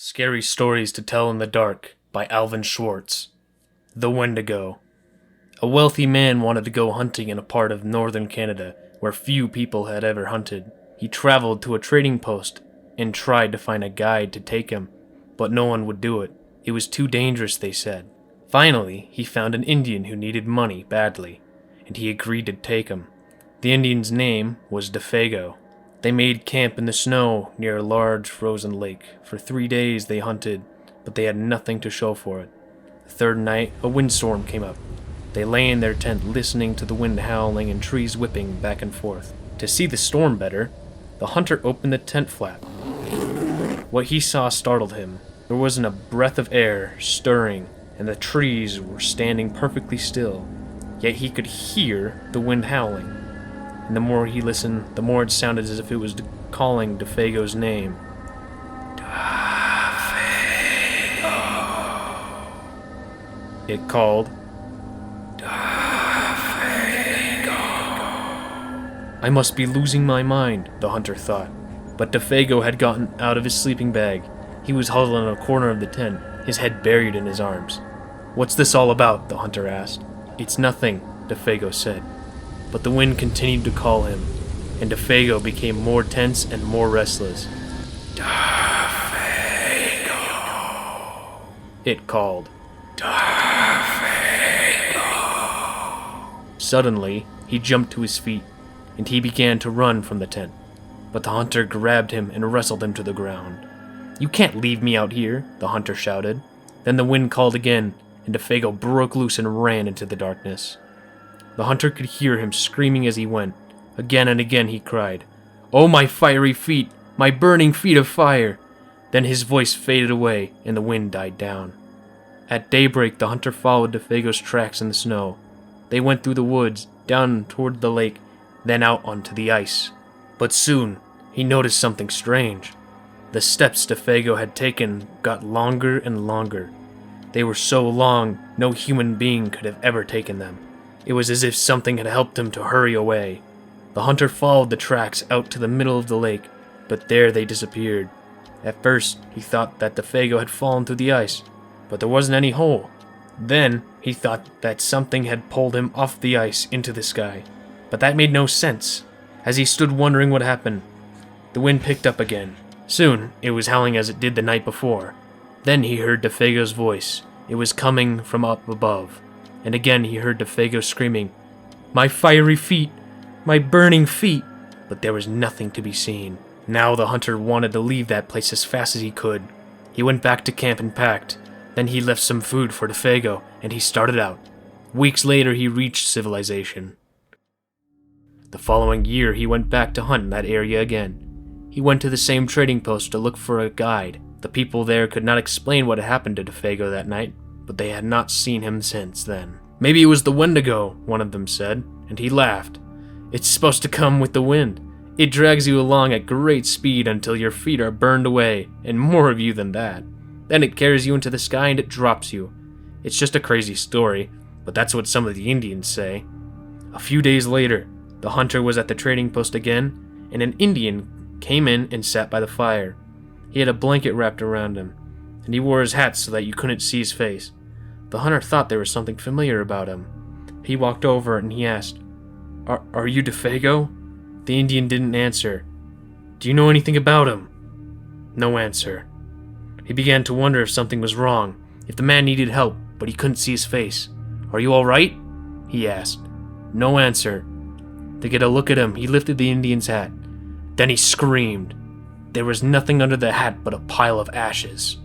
Scary Stories to Tell in the Dark by Alvin Schwartz. The Wendigo. A wealthy man wanted to go hunting in a part of northern Canada where few people had ever hunted. He traveled to a trading post and tried to find a guide to take him, but no one would do it. It was too dangerous, they said. Finally, he found an Indian who needed money badly, and he agreed to take him. The Indian's name was Defago. They made camp in the snow near a large frozen lake. For 3 days they hunted, but they had nothing to show for it. The third night, a windstorm came up. They lay in their tent listening to the wind howling and trees whipping back and forth. To see the storm better, the hunter opened the tent flap. What he saw startled him. There wasn't a breath of air stirring, and the trees were standing perfectly still. Yet he could hear the wind howling. And the more he listened, the more it sounded as if it was calling Defago's name. Defago. It called. Defago. I must be losing my mind, the hunter thought. But Defago had gotten out of his sleeping bag. He was huddled in a corner of the tent, his head buried in his arms. "What's this all about?" the hunter asked. "It's nothing," Defago said. But the wind continued to call him, and Defago became more tense and more restless. Defago. It called. Defago. Suddenly, he jumped to his feet, and he began to run from the tent. But the hunter grabbed him and wrestled him to the ground. "You can't leave me out here," the hunter shouted. Then the wind called again, and Defago broke loose and ran into the darkness. The hunter could hear him screaming as he went. Again and again he cried, "Oh, my fiery feet! My burning feet of fire!" Then his voice faded away and the wind died down. At daybreak, the hunter followed Defago's tracks in the snow. They went through the woods, down toward the lake, then out onto the ice. But soon, he noticed something strange. The steps Defago had taken got longer and longer. They were so long, no human being could have ever taken them. It was as if something had helped him to hurry away. The hunter followed the tracks out to the middle of the lake, but there they disappeared. At first, he thought that Defago had fallen through the ice, but there wasn't any hole. Then, he thought that something had pulled him off the ice into the sky, but that made no sense. As he stood wondering what happened, the wind picked up again. Soon, it was howling as it did the night before. Then he heard Defago's voice. It was coming from up above. And again he heard Defago screaming, "My fiery feet! My burning feet!" But there was nothing to be seen. Now the hunter wanted to leave that place as fast as he could. He went back to camp and packed. Then he left some food for Defago, and he started out. Weeks later he reached civilization. The following year he went back to hunt in that area again. He went to the same trading post to look for a guide. The people there could not explain what had happened to Defago that night, but they had not seen him since then. "Maybe it was the Wendigo," one of them said, and he laughed. "It's supposed to come with the wind. It drags you along at great speed until your feet are burned away, and more of you than that. Then it carries you into the sky and it drops you. It's just a crazy story, but that's what some of the Indians say." A few days later, the hunter was at the trading post again, and an Indian came in and sat by the fire. He had a blanket wrapped around him, and he wore his hat so that you couldn't see his face. The hunter thought there was something familiar about him. He walked over and he asked, Are you Defago?" The Indian didn't answer. "Do you know anything about him?" No answer. He began to wonder if something was wrong, if the man needed help, but he couldn't see his face. "Are you all right?" he asked. No answer. To get a look at him, he lifted the Indian's hat. Then he screamed. There was nothing under the hat but a pile of ashes.